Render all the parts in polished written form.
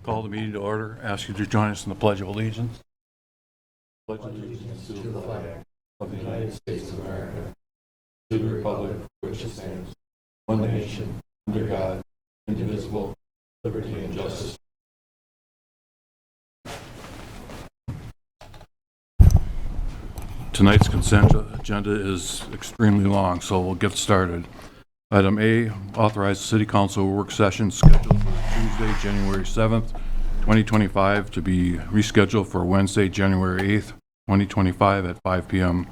Call the meeting to order. Ask you to join us in the Pledge of Allegiance. Pledge allegiance to the flag of the United States of America, to the republic for which it stands, one nation, under God, indivisible, liberty and justice. Tonight's consent agenda is extremely long, so we'll get started. Item A, authorize the City Council work session scheduled for Tuesday, January 7th, 2025 to be rescheduled for Wednesday, January 8th, 2025 at 5 p.m.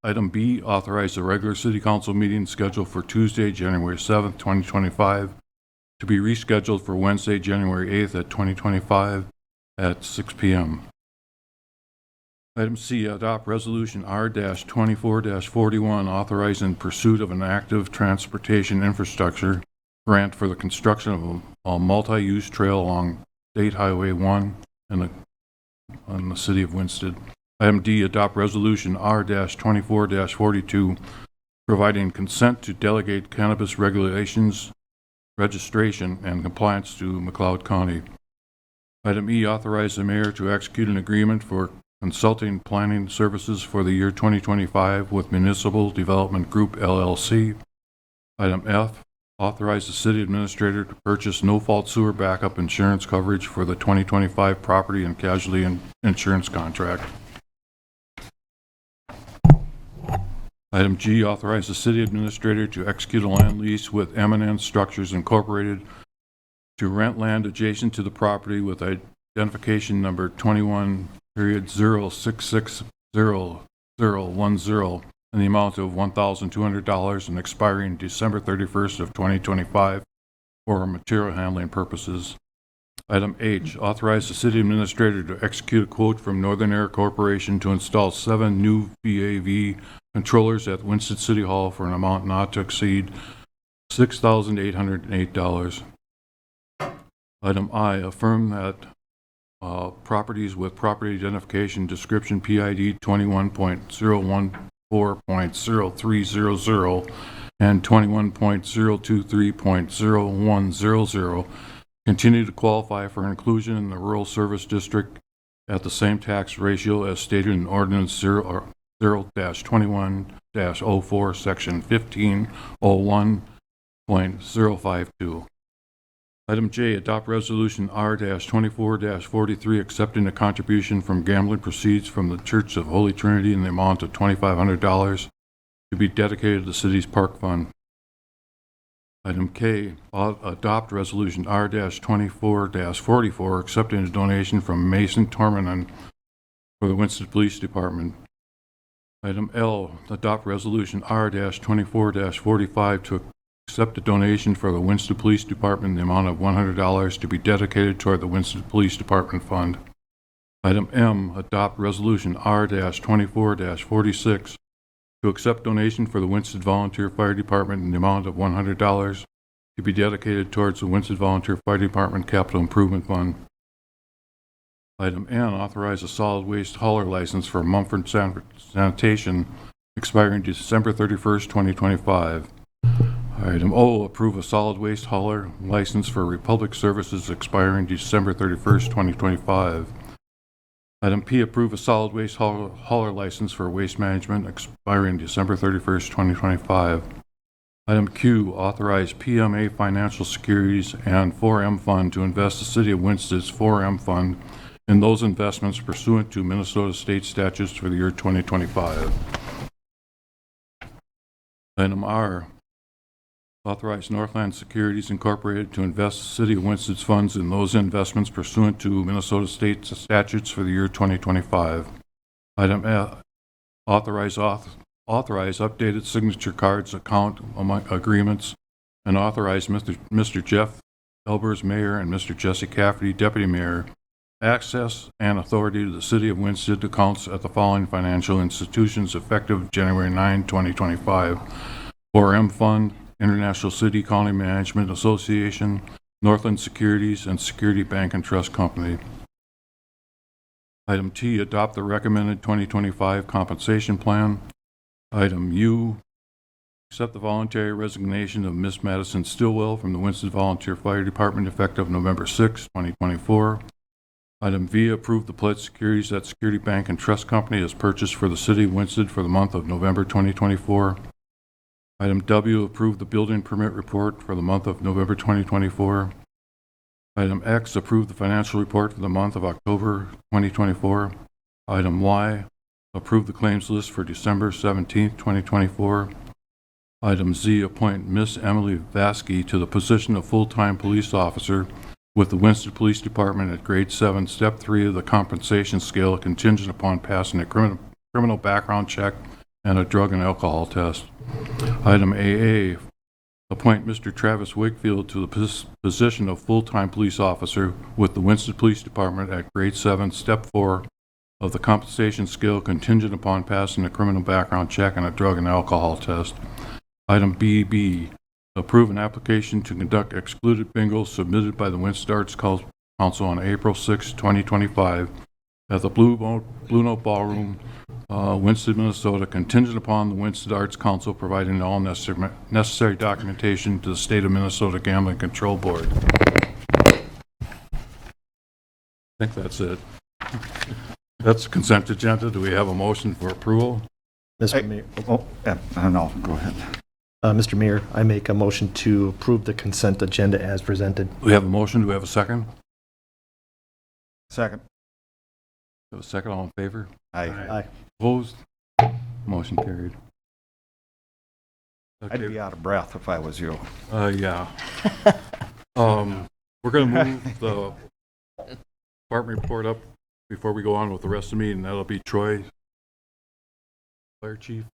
Item B, authorize the regular City Council meeting scheduled for Tuesday, January 7th, 2025 to be rescheduled for Wednesday, January 8th at 2025 at 6 p.m. Item C, adopt Resolution R-24-41 authorizing pursuit of an active transportation infrastructure grant for the construction of a multi-use trail along State Highway 1 in the city of Winston. Item D, adopt Resolution R-24-42 providing consent to delegate cannabis regulations, registration, and compliance to McLeod County. Item E, authorize the mayor to execute an agreement for consulting planning services for the year 2025 with Municipal Development Group, LLC. Item F, authorize the city administrator to purchase no-fault sewer backup insurance coverage for the 2025 property and casualty insurance contract. Item G, authorize the city administrator to execute a land lease with M&N Structures Incorporated to rent land adjacent to the property with identification number 21-066010 in the amount of $1,200 and expiring December 31st of 2025 for material handling purposes. Item H, authorize the city administrator to execute a quote from Northern Air Corporation to install 7 new VAV controllers at Winston City Hall for an amount not to exceed $6,808. Item I, affirm that properties with property identification description PID 21.014.0300 and 21.023.0100 continue to qualify for inclusion in the Rural Service District at the same tax ratio as stated in Ordinance 0-21-04, Section 1501.052. Item J, adopt Resolution R-24-43 accepting a contribution from gambling proceeds from the Church of Holy Trinity in the amount of $2,500 to be dedicated to the city's park fund. Item K, adopt Resolution R-24-44 accepting a donation from Mason Tormanen for the Winston Police Department. Item L, adopt Resolution R-24-45 to accept a donation for the Winston Police Department in the amount of $100 to be dedicated toward the Winston Police Department Fund. Item M, adopt Resolution R-24-46 to accept donation for the Winston Volunteer Fire Department in the amount of $100 to be dedicated towards the Winston Volunteer Fire Department Capital Improvement Fund. Item N, authorize a solid waste hauler license for Mumford Sanitation expiring December 31st, 2025. Item O, approve a solid waste hauler license for Republic Services expiring December 31st, 2025. Item P, approve a solid waste hauler license for Waste Management expiring December 31st, 2025. Item Q, authorize PMA Financial Securities and 4M Fund to invest the City of Winston's 4M Fund in those investments pursuant to Minnesota State statutes for the year 2025. Item R, authorize Northland Securities Incorporated to invest the City of Winston's funds in those investments pursuant to Minnesota State statutes for the year 2025. Item F, authorize updated signature cards account agreements and authorize Mr. Jeff Elbers, Mayor, and Mr. Jesse Cafferty, Deputy Mayor, access and authority to the City of Winston accounts at the following financial institutions effective January 9, 2025. 4M Fund, International City County Management Association, Northland Securities, and Security Bank and Trust Company. Item T, adopt the recommended 2025 compensation plan. Item U, Accept the voluntary resignation of Miss Madison Stillwell from the Winston Volunteer Fire Department effective November 6, 2024. Item V, approve the pledged securities that Security Bank and Trust Company has purchased for the City of Winston for the month of November 2024. Item W, approve the building permit report for the month of November 2024. Item X, approve the financial report for the month of October 2024. Item Y, approve the claims list for December 17, 2024. Item Z, appoint Miss Emily Vasky to the position of full-time police officer with the Winston Police Department at grade 7, step 3 of the compensation scale, contingent upon passing a criminal background check and a drug and alcohol test. Item AA, appoint Mr. Travis Wakefield to the position of full-time police officer with the Winston Police Department at grade 7, step 4 of the compensation scale, contingent upon passing a criminal background check and a drug and alcohol test. Item BB, approve an application to conduct excluded bingo submitted by the Winston Arts Council on April 6, 2025 at the Blue Note Ballroom, Winston, Minnesota, contingent upon the Winston Arts Council providing all necessary documentation to the State of Minnesota Gambling Control Board. I think that's it. That's the consent agenda. Do we have a motion for approval? Mr. Mayor, No, go ahead. Mr. Mayor, I make a motion to approve the consent agenda as presented. We have a motion. Do we have a second? Second. We have a second. All in favor? Aye. Aye. Opposed? Motion carried. I'd be out of breath if I was you. Yeah. We're going to move the department report up before we go on with the rest of the meeting. That'll be Troy, Fire Chief.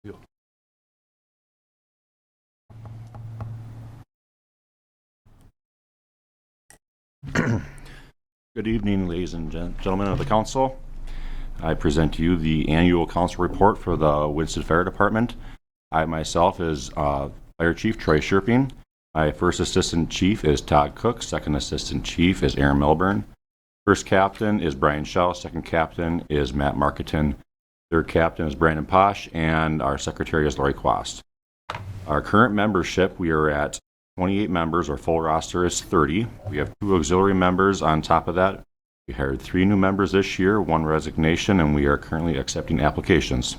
Good evening, ladies and gentlemen of the council. I present to you the annual council report for the Winston Fire Department. I myself is Fire Chief Troy Sherping. My first assistant chief is Todd Cook. Second assistant chief is Aaron Milburn. First captain is Brian Shaw. Second captain is Matt Marketon. Third captain is Brandon Posh. And our secretary is Lori Quast. Our current membership, we are at 28 members. Our full roster is 30. We have 2 auxiliary members on top of that. We hired 3 new members this year, 1 resignation, and we are currently accepting applications.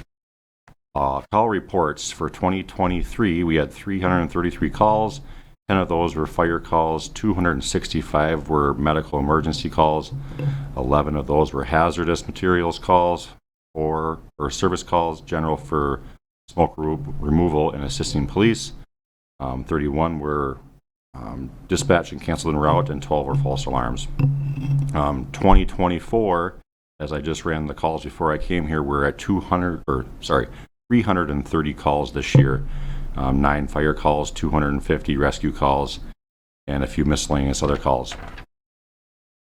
Call reports for 2023, we had 333 calls. 10 of those were fire calls, 265 were medical emergency calls, 11 of those were hazardous materials calls, 4 or service calls, general for smoke removal and assisting police. 31 were dispatch and canceled en route, and 12 were false alarms. 2024, as I just ran the calls before I came here, we're at 330 calls this year. 9 fire calls, 250 rescue calls, and a few miscellaneous other calls.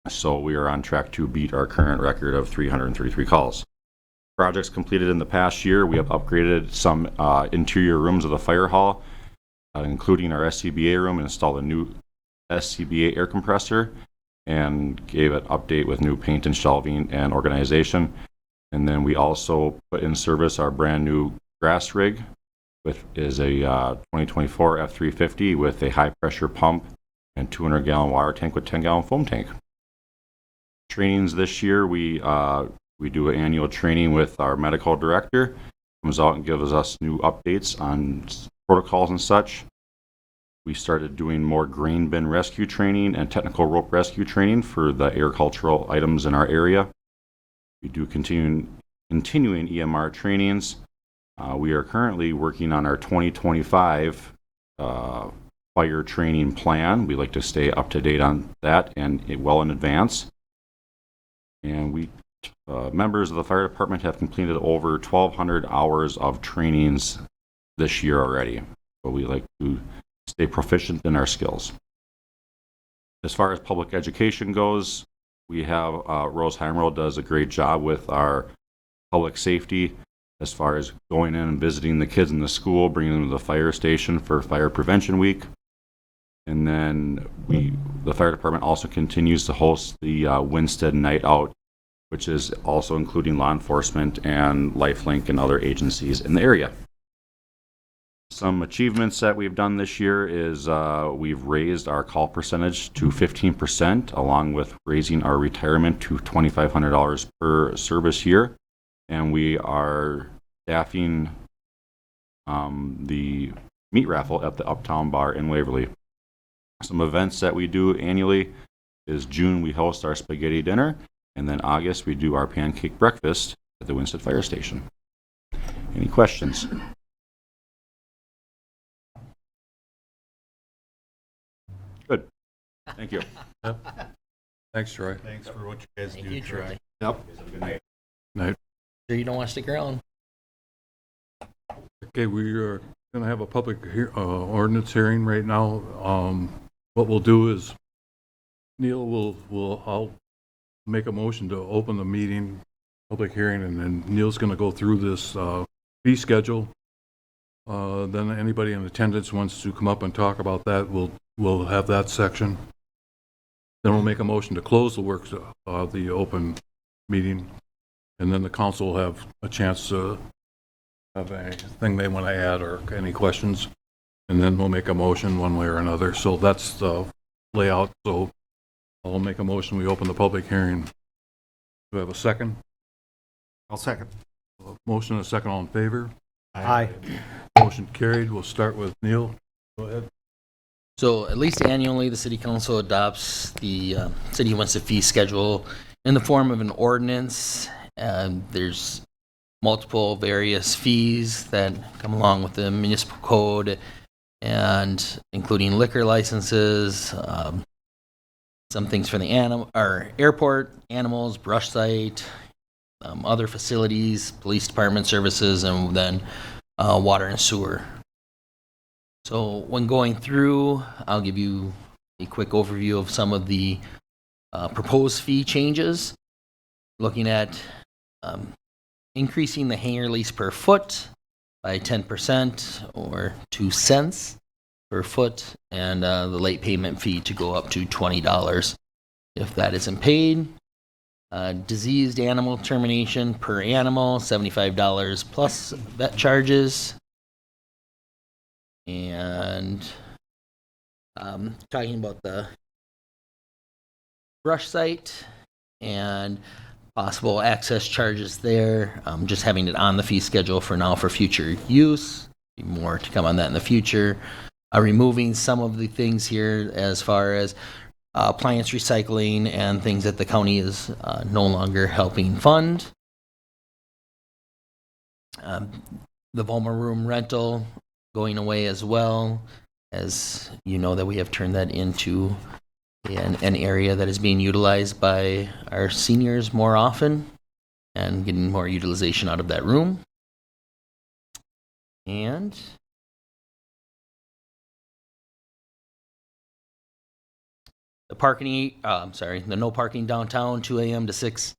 So we are on track to beat our current record of 333 calls. Projects completed in the past year, we have upgraded some interior rooms of the fire hall, including our SCBA room, and installed a new SCBA air compressor, and gave an update with new paint and shelving and organization. And then we also put in service our brand new grass rig, which is a 2024 F350 with a high pressure pump and 200-gallon water tank with 10-gallon foam tank. Trainings this year, we do an annual training with our medical director. Comes out and gives us new updates on protocols and such. We started doing more grain bin rescue training and technical rope rescue training for the agricultural items in our area. We do continuing EMR trainings. We are currently working on our 2025 fire training plan. We like to stay up to date on that and well in advance. And we members of the fire department have completed over 1,200 hours of trainings this year already. So we like to stay proficient in our skills. As far as public education goes, we have Rose Heimerl does a great job with our public safety as far as going in and visiting the kids in the school, bringing them to the fire station for Fire Prevention Week. And then the fire department also continues to host the Winstead Night Out, which is also including law enforcement and LifeLink and other agencies in the area. Some achievements that we've done this year is we've raised our call percentage to 15%, along with raising our retirement to $2,500 per service year. And we are staffing the meat raffle at the Uptown Bar in Waverly. Some events that we do annually is June, we host our spaghetti dinner, and then August, we do our pancake breakfast at the Winston Fire Station. Any questions? Good. Thank you. Thanks, Troy. Thanks for what you guys Thank do, you, Troy. Yep. Good night. Night. Sure you don't want to stick around? Okay, we are going to have a public ordinance hearing right now. What we'll do is Neil I'll make a motion to open the meeting, public hearing, and then Neil's going to go through this fee schedule. Then anybody in attendance wants to come up and talk about that, we'll have that section. Then we'll make a motion to close the open meeting, and then the council will have a chance to have anything they want to add or any questions, and then we'll make a motion one way or another. So that's the layout. So I'll make a motion, we open the public hearing. Do we have a second? I'll second. Motion and a second, all in favor? Aye. Motion carried. We'll start with Neil. Go ahead. So at least annually, the city council adopts the city of Winston fee schedule in the form of an ordinance. There's multiple various fees that come along with the municipal code, and including liquor licenses, some things for the airport, animals, brush site, other facilities, police department services, and then water and sewer. So when going through, I'll give you a quick overview of some of the proposed fee changes. Looking at increasing the hangar lease per foot by 10% or 2 cents per foot, and the late payment fee to go up to $20 if that isn't paid. Diseased animal termination per animal, $75 plus vet charges. And talking about the brush site and possible access charges there, just having it on the fee schedule for now for future use. More to come on that in the future. Removing some of the things here as far as appliance recycling and things that the county is no longer helping fund. The Volmer room rental going away as well, as you know that we have turned that into an area that is being utilized by our seniors more often and getting more utilization out of that room. And the no parking downtown, 2 a.m. to 6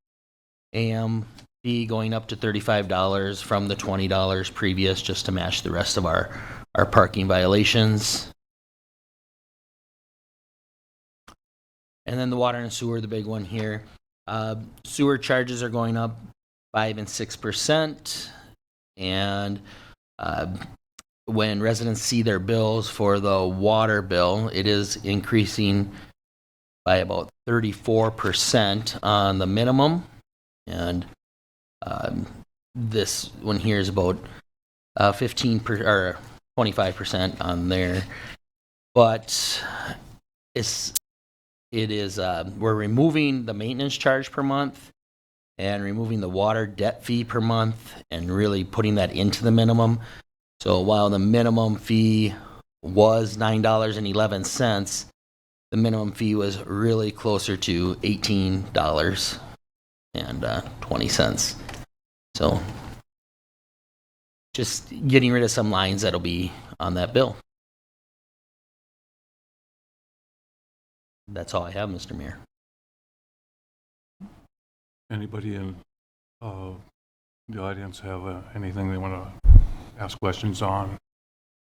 a.m. fee going up to $35 from the $20 previous, just to match the rest of our parking violations. And then the water and sewer, the big one here. Sewer charges are going up 5% and 6%. And when residents see their bills for the water bill, it is increasing by about 34% on the minimum. And this one here is about 25% on there. But we're removing the maintenance charge per month and removing the water debt fee per month and really putting that into the minimum. So while the minimum fee was $9.11, the minimum fee was really closer to $18.20. So just getting rid of some lines that'll be on that bill. That's all I have, Mr. Mayor. Anybody in the audience have anything they want to ask questions on?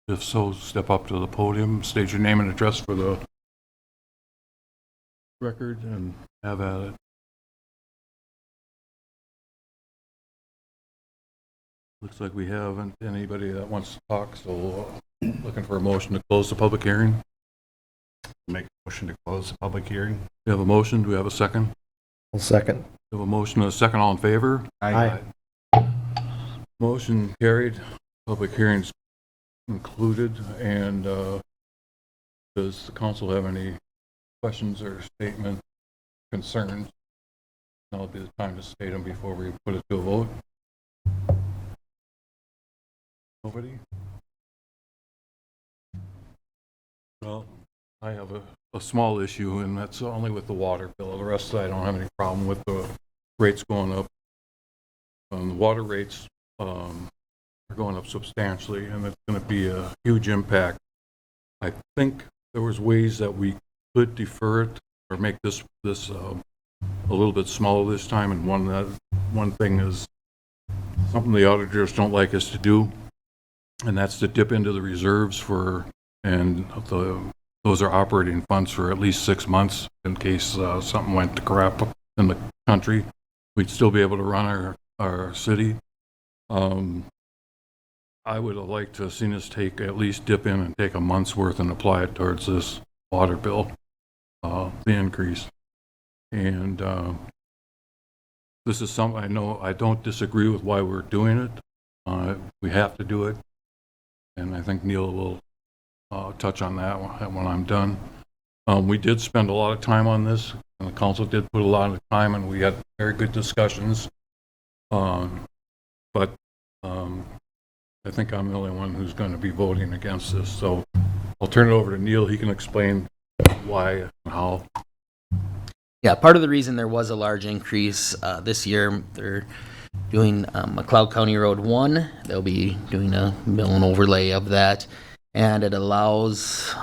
If so, step up to the podium, state your name and address for the record, and have at it. Looks like we haven't anybody that wants to talk, so looking for a motion to close the public hearing. Make a motion to close the public hearing. We have a motion. Do we have a second? I'll second. We have a motion and a second. All in favor? Aye. Motion carried. Public hearings concluded. And does the council have any questions or statement concerns? Now would be the time to state them before we put it to a vote. Nobody? Well, I have a small issue, and that's only with the water bill. The rest, I don't have any problem with the rates going up. The water rates are going up substantially, and it's going to be a huge impact. I think there was ways that we could defer it or make this a little bit smaller this time, and one thing is something the auditors don't like us to do, and that's to dip into the reserves those are operating funds for at least 6 months in case something went to crap in the country. We'd still be able to run our city. I would have liked to have seen us at least dip in and take a month's worth and apply it towards this water bill, the increase. And this is something I know I don't disagree with why we're doing it. We have to do it. And I think Neil will touch on that when I'm done. We did spend a lot of time on this, and the council did put a lot of time, and we had very good discussions. But I think I'm the only one who's going to be voting against this. So I'll turn it over to Neil. He can explain why and how. Yeah, part of the reason there was a large increase this year, they're doing McLeod County Road 1. They'll be doing a mill and overlay of that, and it allows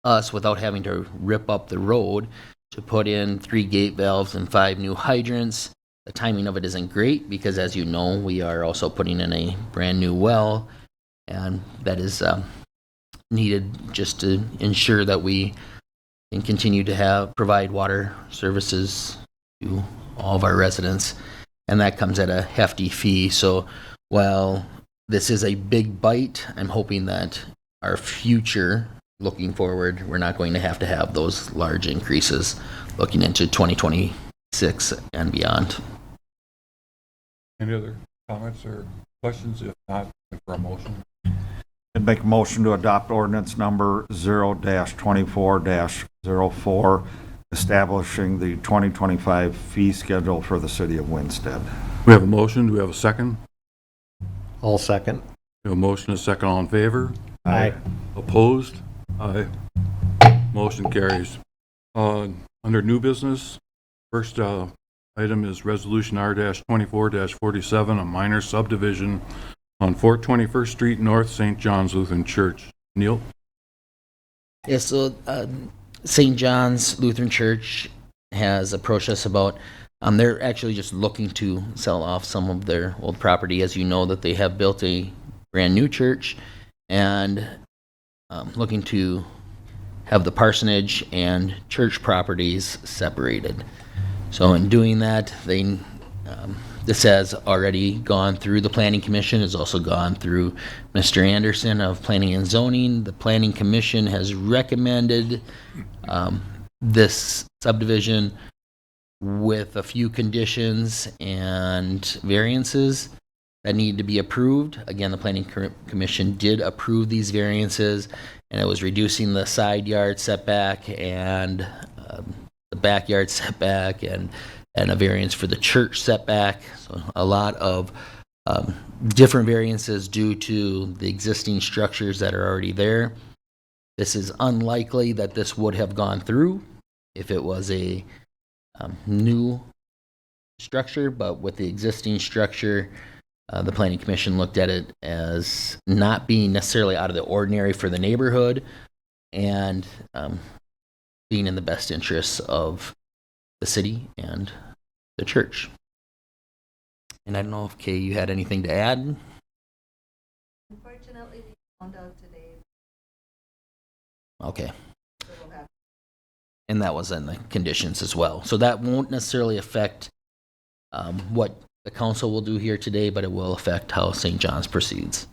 us, without having to rip up the road, to put in 3 gate valves and 5 new hydrants. The timing of it isn't great because, as you know, we are also putting in a brand new well, and that is needed just to ensure that we can continue to provide water services to all of our residents, and that comes at a hefty fee. So while this is a big bite, I'm hoping that our future, looking forward, we're not going to have those large increases looking into 2026 and beyond. Any other comments or questions? If not, for a motion. I'd make a motion to adopt ordinance number 0-24-04, establishing the 2025 fee schedule for the city of Winsted. We have a motion. Do we have a second? I'll second. We have a motion and a second. All in favor? Aye. Opposed? Aye. Motion carries. Under new business, first item is Resolution R-24-47, a minor subdivision on 421st Street North, St. John's Lutheran Church. Neil? Yeah, so St. John's Lutheran Church has approached us about, they're actually just looking to sell off some of their old property. As you know, that they have built a brand new church, and looking to have the parsonage and church properties separated. So in doing that, this has already gone through the Planning Commission, has also gone through Mr. Anderson of Planning and Zoning. The Planning Commission has recommended this subdivision with a few conditions and variances that need to be approved. Again, the Planning Commission did approve these variances, and it was reducing the side yard setback and the backyard setback and a variance for the church setback. So a lot of different variances due to the existing structures that are already there. This is unlikely that this would have gone through if it was a new structure, but with the existing structure, the Planning Commission looked at it as not being necessarily out of the ordinary for the neighborhood, and being in the best interests of the city and the church. And I don't know if Kay, you had anything to add? Unfortunately, we found out today. Okay. So we'll have And that was in the conditions as well. So that won't necessarily affect what the council will do here today, but it will affect how St. John's proceeds.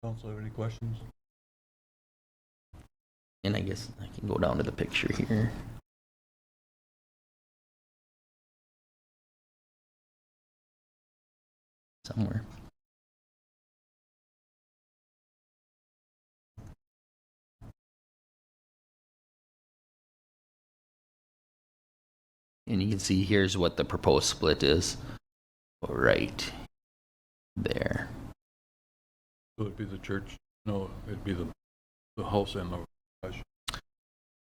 Council have any questions? And I guess I can go down to the picture here. Somewhere. And you can see here's what the proposed split is. Right there. So it'd be the church? No, it'd be the house and the garage.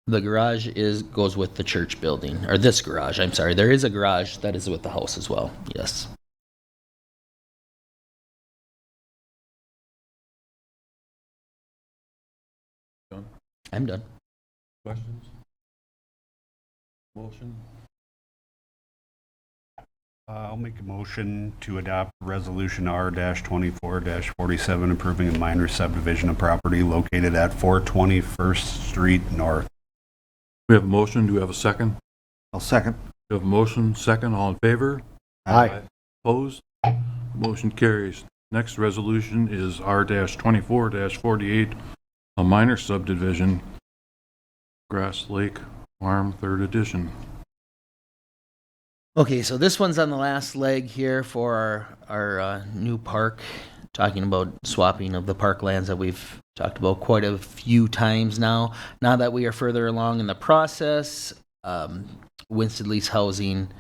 The garage goes with the church building, or this garage, I'm sorry. There is a garage that is with the house as well, yes. Done? I'm done. Questions? Motion? I'll make a motion to adopt Resolution R-24-47 approving a minor subdivision of property located at 420 First Street North. We have a motion. Do we have a second? I'll second. We have a motion, second. All in favor? Aye. Opposed? Motion carries. Next resolution is R-24-48, a minor subdivision, Grass Lake Farm, 3rd edition. Okay, so this one's on the last leg here for our new park, talking about swapping of the parklands that we've talked about quite a few times now. Now that we are further along in the process, Winston Lease Housing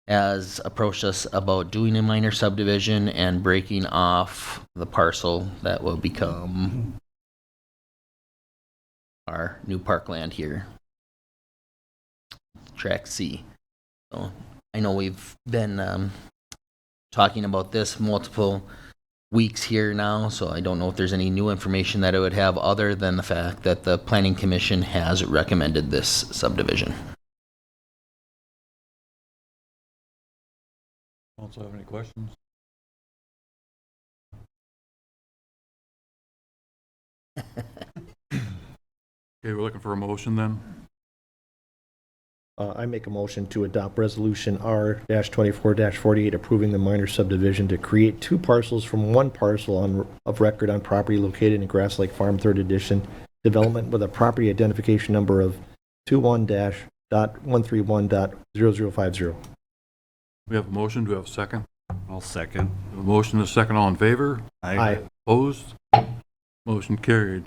has approached us about doing a minor subdivision and breaking off the parcel that will become our new parkland here, Track C. So I know we've been talking about this multiple weeks here now, so I don't know if there's any new information that it would have other than the fact that the Planning Commission has recommended this subdivision. Council have any questions? Okay, we're looking for a motion then. I make a motion to adopt Resolution R-24-48 approving the minor subdivision to create two parcels from one parcel of record on property located in Grass Lake Farm, 3rd edition, development with a property identification number of 21-131.0050. We have a motion. Do we have a second? I'll second. We have a motion and a second. All in favor? Aye. Opposed? Motion carried.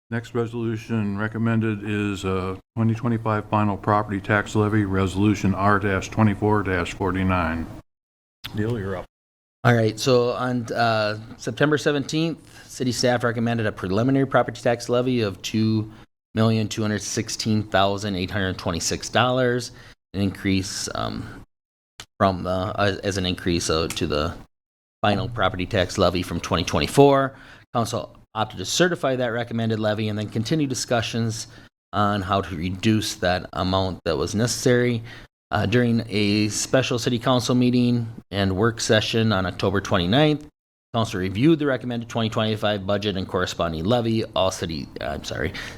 Next resolution recommended is 2025 final property tax levy, Resolution R-24-49. Neil, you're up. All right, so on September 17th, city staff recommended a preliminary property tax levy of $2,216,826, an increase from as an increase to the final property tax levy from 2024. Council opted to certify that recommended levy and then continue discussions on how to reduce that amount that was necessary. During a special city council meeting and work session on October 29th, council reviewed the recommended 2025 budget and corresponding levy.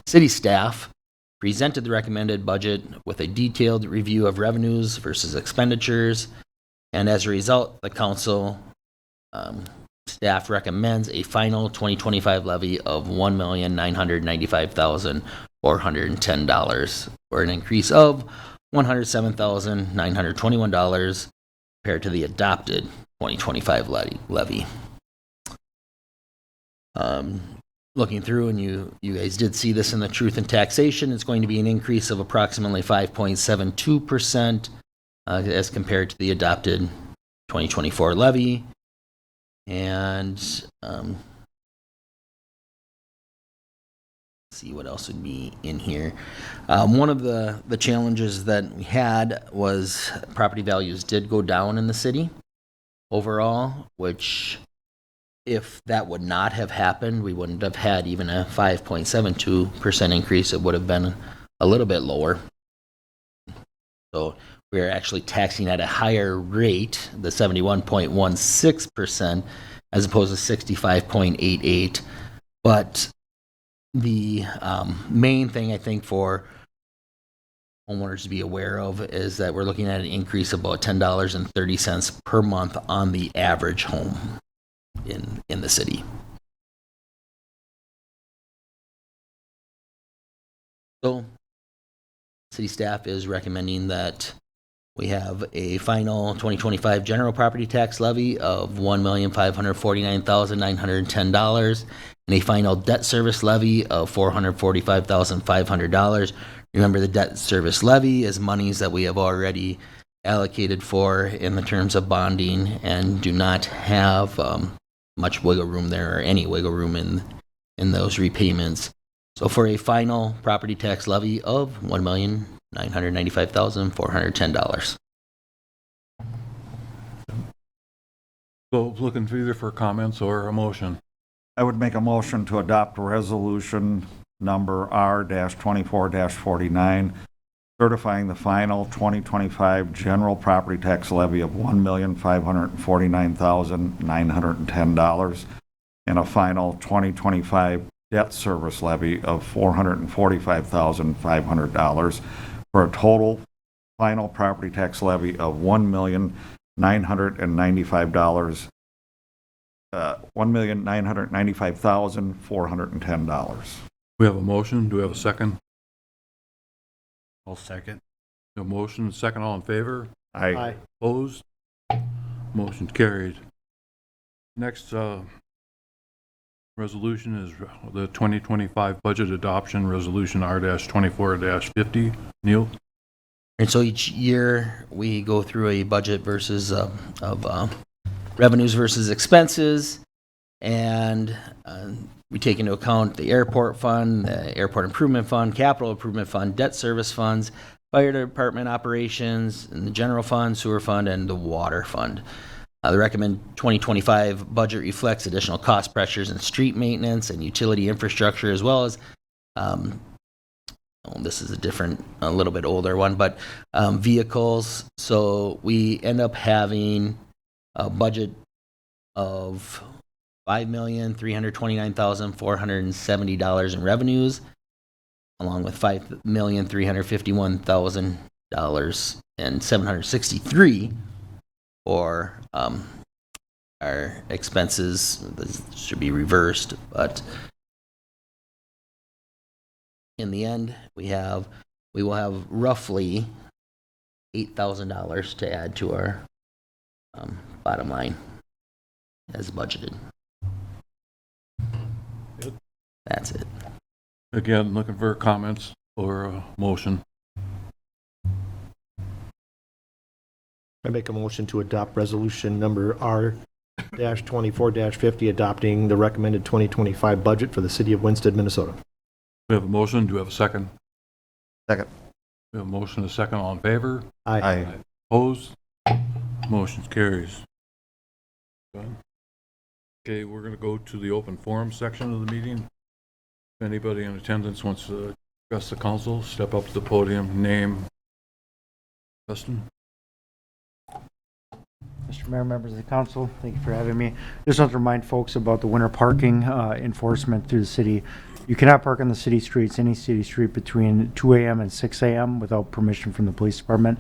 City staff presented the recommended budget with a detailed review of revenues versus expenditures, and as a result, the council staff recommends a final 2025 levy of $1,995,410, or an increase of $107,921 compared to the adopted 2025 levy. Looking through, and you guys did see this in the Truth in Taxation, it's going to be an increase of approximately 5.72% as compared to the adopted 2024 levy. And see what else would be in here. One of the challenges that we had was property values did go down in the city overall, which if that would not have happened, we wouldn't have had even a 5.72% increase. It would have been a little bit lower. So we're actually taxing at a higher rate, the 71.16%, as opposed to 65.88. But the main thing, I think, for homeowners to be aware of is that we're looking at an increase of about $10.30 per month on the average home in the city. So, city staff is recommending that we have a final 2025 general property tax levy of $1,549,910 and a final debt service levy of $445,500. Remember, the debt service levy is monies that we have already allocated for in the terms of bonding and do not have much wiggle room there or any wiggle room in those repayments. So for a final property tax levy of $1,995,410. So looking for either for comments or a motion. I would make a motion to adopt resolution number R-24-49, certifying the final 2025 general property tax levy of $1,549,910 and a final 2025 debt service levy of $445,500 for a total final property tax levy of $1,995,410. We have a motion. Do we have a second? I'll second. A motion, second, all in favor? Aye. Opposed? Motion carried. Next resolution is the 2025 budget adoption resolution R-24-50. Neil? And so each year we go through a budget versus of revenues versus expenses, and we take into account the airport fund, the airport improvement fund, capital improvement fund, debt service funds, fire department operations, and the general fund, sewer fund, and the water fund. The recommended 2025 budget reflects additional cost pressures in street maintenance and utility infrastructure, as well as this is a little bit older one, but vehicles. So we end up having a budget of $5,329,470 in revenues, along with $5,351,000 and $763 for our expenses. This should be reversed, but in the end, we will have roughly $8,000 to add to our bottom line as budgeted. That's it. Again, looking for comments or a motion. I make a motion to adopt resolution number R-24-50, adopting the recommended 2025 budget for the city of Winston, Minnesota. We have a motion. Do we have a second? Second. We have a motion, a second, all in favor? Aye. Opposed? Motion carries. Okay, we're going to go to the open forum section of the meeting. If anybody in attendance wants to address the council, step up to the podium, name. Justin? Mr. Mayor, members of the council, thank you for having me. Just want to remind folks about the winter parking enforcement through the city. You cannot park on the city streets, any city street, between 2 a.m. and 6 a.m. without permission from the police department.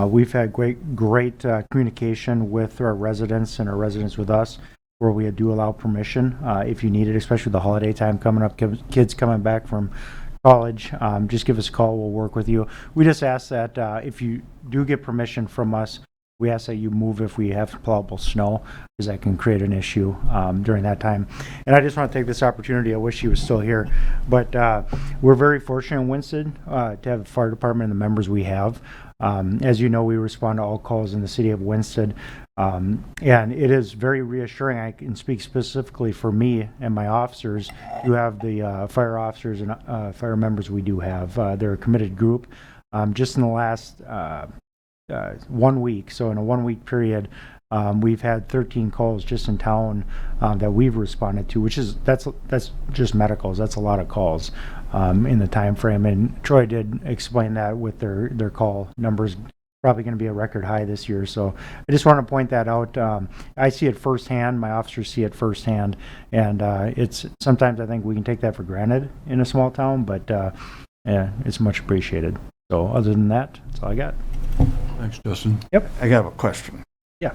We've had great communication with our residents and our residents with us, where we do allow permission if you need it, especially the holiday time coming up, kids coming back from college. Just give us a call. We'll work with you. We just ask that if you do get permission from us, we ask that you move if we have plowable snow, because that can create an issue during that time. And I just want to take this opportunity. I wish he was still here, but we're very fortunate in Winston to have the fire department and the members we have. As you know, we respond to all calls in the city of Winston, and it is very reassuring. I can speak specifically for me and my officers. You have the fire officers and fire members we do have. They're a committed group. Just in the last 1 week, so in a 1 week period, we've had 13 calls just in town that we've responded to, which is that's just medicals. That's a lot of calls in the time frame. And Troy did explain that with their call numbers probably going to be a record high this year. So I just want to point that out. I see it firsthand. My officers see it firsthand, and it's sometimes I think we can take that for granted in a small town, but it's much appreciated. So other than that, that's all I got. Thanks, Justin. I got a question. Yeah.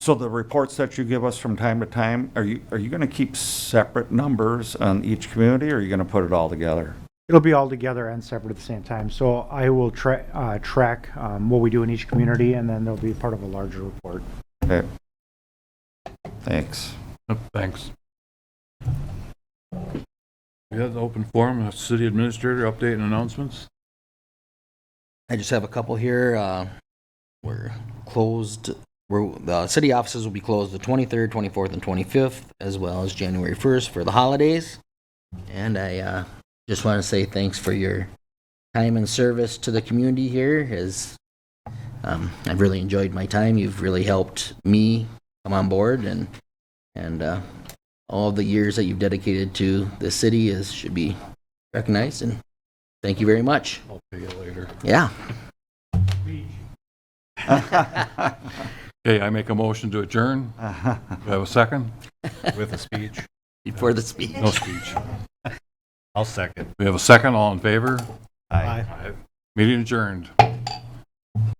So the reports that you give us from time to time, are you going to keep separate numbers on each community, or are you going to put it all together? It'll be all together and separate at the same time. So I will track what we do in each community, and then they'll be part of a larger report. Okay. Thanks. Thanks. We have the open forum, city administrator update and announcements. I just have a couple here. We're closed. The city offices will be closed the 23rd, 24th, and 25th, as well as January 1st for the holidays. And I just want to say thanks for your time and service to the community here. I've really enjoyed my time. You've really helped me come on board, and all the years that you've dedicated to the city should be recognized. And thank you very much. I'll pay you later. Yeah. Okay, I make a motion to adjourn. Do I have a second? With a speech. Before the speech. No speech. I'll second. We have a second, all in favor? Aye. Meeting adjourned.